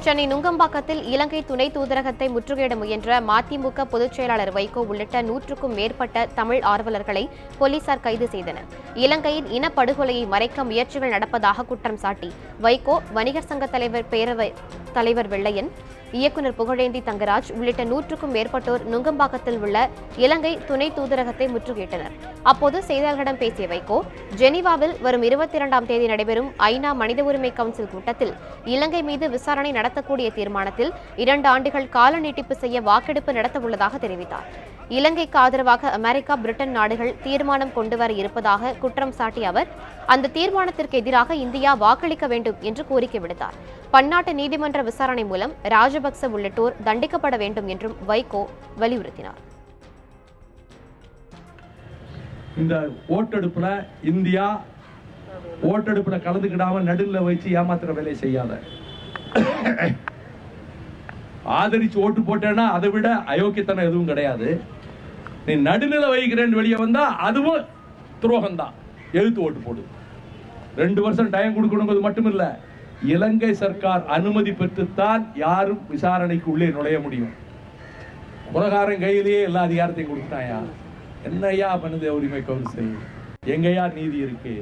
சென்னை நுங்கம்பாக்கத்தில் இலங்கை துணை தூதரகத்தை முற்றுகையிட முயன்ற மதிமுக பொதுச் செயலாளர் வைகோ உள்ளிட்ட 100க்கும் மேற்பட்ட தமிழ் ஆர்வலர்களை போலீசார் கைது செய்தனர். இலங்கையின் இனப்படுகொலையை மறைக்க முயற்சிகள் நடப்பதாக குற்றம் சாட்டி வைகோ, வணிகர் சங்க பேரவைத் தலைவர் வெள்ளையன், இயக்குநர் புகழேந்தி தங்கராஜ் உள்ளிட்ட 100க்கும் மேற்பட்டோர் நுங்கம்பாக்கத்தில் உள்ள இலங்கை துணை தூதரகத்தை முற்றுகையிட்டனர். அப்போது செய்தியாளர்களிடம் பேசிய வைகோ, ஜெனீவாவில் வரும் 22ஆம் தேதி நடைபெறும் ஐநா மனித உரிமை கவுன்சில் கூட்டத்தில் இலங்கை மீது விசாரணை நடத்தக்கூடிய தீர்மானத்தில் 2 ஆண்டுகள் கால நீட்டிப்பு செய்ய வாக்கெடுப்பு நடத்தவுள்ளதாக தெரிவித்தார். இலங்கைக்கு ஆதரவாக அமெரிக்கா, பிரிட்டன் நாடுகள் தீர்மானம் கொண்டுவர இருப்பதாக குற்றம் சாட்டிய அவர், அந்த தீர்மானத்திற்கு எதிராக இந்தியா வாக்களிக்க வேண்டும் என்று கோரிக்கை விடுத்தார். பன்னாட்டு நீதிமன்ற விசாரணை மூலம் ராஜபக்ச உள்ளிட்டோர் தண்டிக்கப்பட வேண்டும் என்றும் வைகோ வலியுறுத்தினார். இந்த ஓட்டெடுப்புல இந்தியா ஓட்டெடுப்புல கலந்துக்கிடாம நடுவில் வச்சு ஏமாத்துற வேலையை செய்யாத. ஆதரிச்சு ஓட்டு போட்டேன்னா அதை விட அயோக்கியத்தனம் எதுவும் கிடையாது. நீ நடுநிலை வகிக்கிறேன்னு வெளியே வந்தா அதுவும் துரோகம் தான். எழுத்து ஓட்டு போடு. 2 வருஷம் டைம் கொடுக்கணுங்கிறது மட்டும் இல்ல, இலங்கை சர்க்கார் அனுமதி பெற்றுத்தான் யாரும் விசாரணைக்கு உள்ளே நுழைய முடியும். உலகாரன் கையிலேயே எல்லா அதிகாரத்தையும் கொடுத்தாயா? என்னையா மனித உரிமை கவுன்சில்? எங்கயா நீதி இருக்கு?